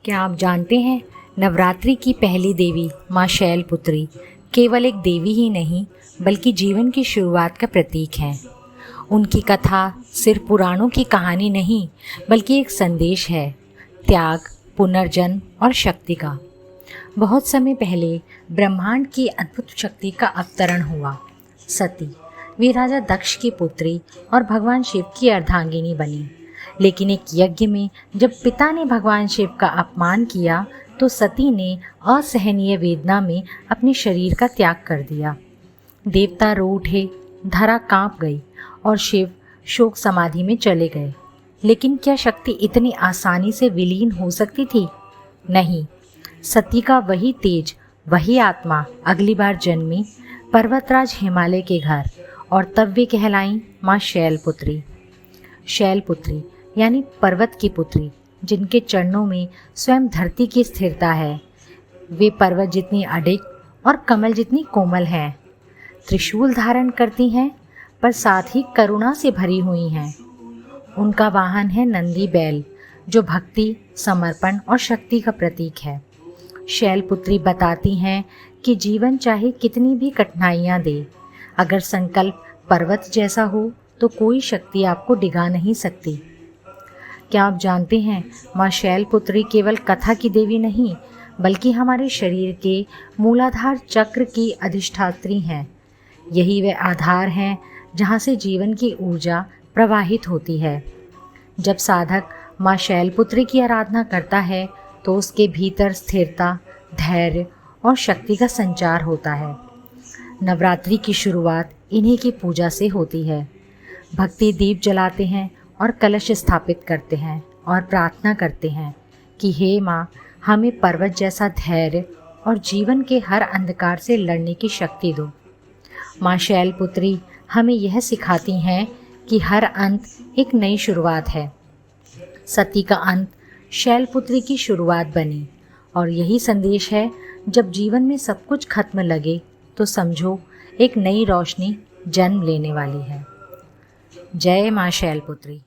क्या आप जानते हैं, नवरात्रि की पहली देवी माँ शैलपुत्री केवल एक देवी ही नहीं बल्कि जीवन की शुरुआत का प्रतीक है। उनकी कथा सिर्फ पुराणों की कहानी नहीं बल्कि एक संदेश है, त्याग, पुनर्जन्म और शक्ति का। बहुत समय पहले ब्रह्मांड की अद्भुत शक्ति का अवतरण हुआ। सती, वे राजा दक्ष की पुत्री और भगवान शिव की अर्धांगिनी बनी। लेकिन एक यज्ञ में जब पिता ने भगवान शिव का अपमान किया तो सती ने असहनीय वेदना में अपने शरीर का त्याग कर दिया। देवता रो उठे, धरा कांप गई और शिव शोक समाधि में चले गए। लेकिन क्या शक्ति इतनी आसानी से विलीन हो सकती थी? नहीं। सती का वही तेज, वही आत्मा अगली बार जन्मी पर्वतराज हिमालय के घर, और तब वे कहलाई माँ शैलपुत्री। शैलपुत्री यानी पर्वत की पुत्री, जिनके चरणों में स्वयं धरती की स्थिरता है। वे पर्वत जितनी अडिग और कमल जितनी कोमल हैं। त्रिशूल धारण करती हैं पर साथ ही करुणा से भरी हुई हैं। उनका वाहन है नंदी बैल, जो भक्ति, समर्पण और शक्ति का प्रतीक है। शैलपुत्री बताती हैं कि जीवन चाहे कितनी भी कठिनाइयाँ दे, अगर संकल्प पर्वत जैसा हो तो कोई शक्ति आपको डिगा नहीं सकती। क्या आप जानते हैं, माँ शैलपुत्री केवल कथा की देवी नहीं बल्कि हमारे शरीर के मूलाधार चक्र की अधिष्ठात्री हैं। यही वे आधार हैं जहाँ से जीवन की ऊर्जा प्रवाहित होती है। जब साधक माँ शैलपुत्री की आराधना करता है तो उसके भीतर स्थिरता, धैर्य और शक्ति का संचार होता है। नवरात्रि की शुरुआत इन्हीं की पूजा से होती है। भक्ति दीप जलाते हैं और कलश स्थापित करते हैं और प्रार्थना करते हैं कि हे माँ, हमें पर्वत जैसा धैर्य और जीवन के हर अंधकार से लड़ने की शक्ति दो। माँ शैलपुत्री हमें यह सिखाती हैं कि हर अंत एक नई शुरुआत है। सती का अंत शैलपुत्री की शुरुआत बनी, और यही संदेश है, जब जीवन में सब कुछ खत्म लगे तो समझो एक नई रोशनी जन्म लेने वाली है। जय माँ शैलपुत्री।